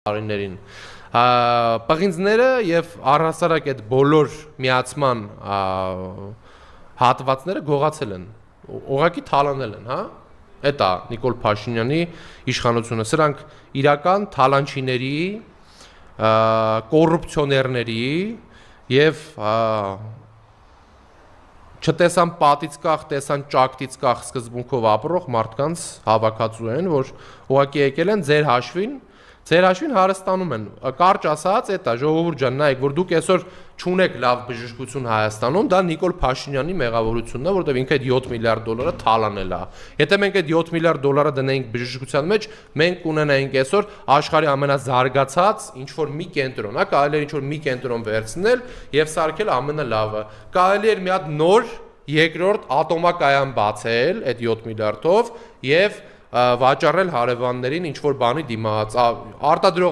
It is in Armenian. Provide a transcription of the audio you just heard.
տարիներին պղինձները եւ առհասարակ այդ բոլոր միացման հատվածները գողացել են, ուղղակի թալանել են, հա։ Էդ է Նիկոլ Փաշինյանի իշխանությունը, սրանք իրական թալանչիների, կոռուպցիոներների եւ չտեսան պատից կախ, տեսան ճակտից կախ սկզբունքով ապրող մարդկանց հավաքածու են, որ ուղղակի եկել են ձեր հաշվին Հայաստանում են, կարճ ասած, էդ է, ժողովուրդ ջան, նայեք, որ դուք այսօր չունեք լավ բժշկություն Հայաստանում, դա Նիկոլ Փաշինյանի մեղավորությունն է, որտեղ ինքը այդ 7 միլիարդ դոլարը թալանել է։ Եթե մենք այդ 7 միլիարդ դոլարը դնեինք բժշկության մեջ, մենք կունենայինք այսօր աշխարհի ամենազարգացած ինչ-որ մի կենտրոն, հա, կարելի է ինչ-որ մի կենտրոն վերցնել եւ սարքել ամենալավը։ Կարելի էր մի հատ նոր երկրորդ ատոմակայան բացել այդ 7 միլիարդով եւ վաճառել հարևաններին ինչ-որ բանի դիմաց, արտադրող